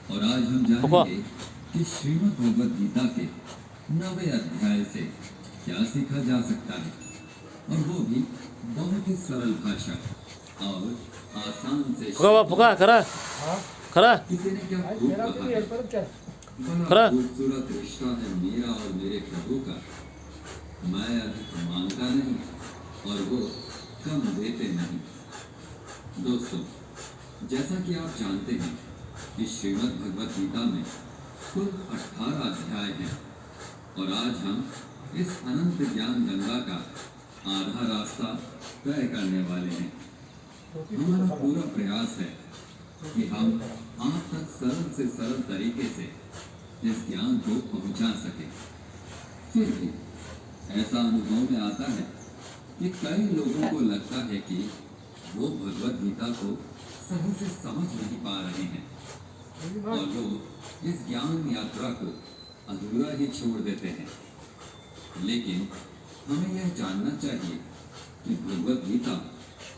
और आज हम जानेंगे कि श्रीमद् भगवद गीता के 9वें अध्याय से क्या सीखा जा सकता है, और वो भी बहुत ही सरल भाषा और आसान से। फुका खरा खरा किसी ने क्या खूब कहा, बड़ा खूबसूरत रिश्ता है मेरा और मेरे प्रभु का। मैं अधिक मांगता नहीं और वो कम देते नहीं। दोस्तों, जैसा कि आप जानते हैं कि श्रीमद् भगवद गीता में कुल 18 अध्याय हैं, और आज हम इस अनंत ज्ञान गंगा का आधा रास्ता तय करने वाले हैं। हमारा पूरा प्रयास है कि हम आप तक सरल से सरल तरीके से इस ज्ञान को पहुंचा सके। फिर भी ऐसा अनुभव में आता है कि कई लोगों को लगता है कि वो भगवद गीता को सही से समझ नहीं पा रहे हैं, और लोग इस ज्ञान यात्रा को अधूरा ही छोड़ देते हैं। लेकिन हमें यह जानना चाहिए कि भगवद गीता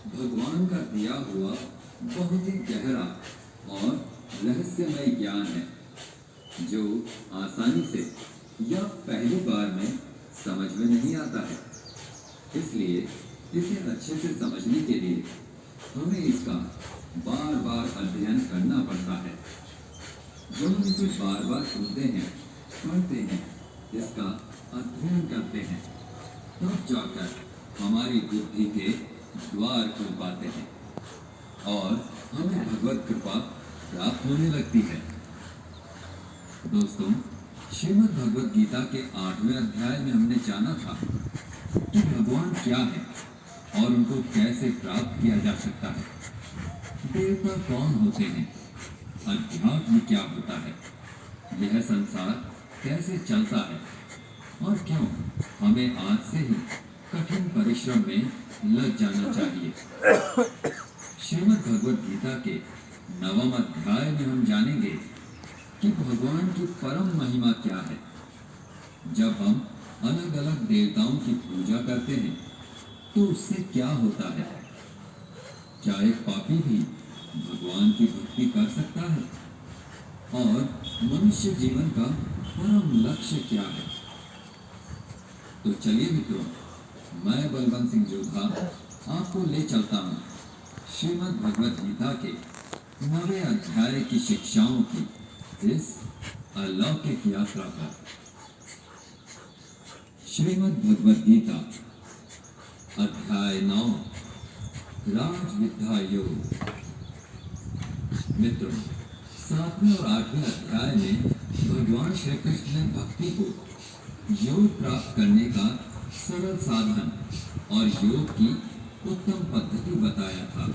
भगवान का दिया हुआ बहुत ही गहरा और रहस्यमय ज्ञान है, जो आसानी से या पहली बार में समझ में नहीं आता है। इसलिए इसे अच्छे से समझने के लिए हमें इसका बार बार अध्ययन करना पड़ता है। जब हम इसे बार बार सुनते हैं, पढ़ते हैं, इसका अध्ययन करते हैं, तब जाकर हमारी बुद्धि के द्वार खुल पाते हैं और हमें भगवत कृपा प्राप्त होने लगती है। दोस्तों, श्रीमद् भगवद गीता के 8वें अध्याय में हमने जाना था कि भगवान क्या है और उनको कैसे प्राप्त किया जा सकता है। देवता कौन होते हैं, अध्यात्म क्या होता है, यह संसार कैसे चलता है, और क्यों हमें आज से ही कठिन परिश्रम में लग जाना चाहिए। श्रीमद् भगवद गीता के 9वें अध्याय में हम जानेंगे कि भगवान की परम महिमा क्या है। जब हम अलग अलग देवताओं की पूजा करते हैं तो उससे क्या होता है? क्या एक पापी भी भगवान की भक्ति कर सकता है? और मनुष्य जीवन का परम लक्ष्य क्या है? तो चलिए मित्रों, मैं बलवंत सिंह जोधा आपको ले चलता हूँ श्रीमद् भगवद गीता के 9वें अध्याय की शिक्षाओं की इस अलौकिक यात्रा पर। श्रीमद् भगवद गीता अध्याय 9, राज विद्या योग। मित्रों, 7वें और 8वें अध्याय में भगवान श्री कृष्ण ने भक्ति को योग प्राप्त करने का सरल साधन और योग की उत्तम पद्धति बताया था।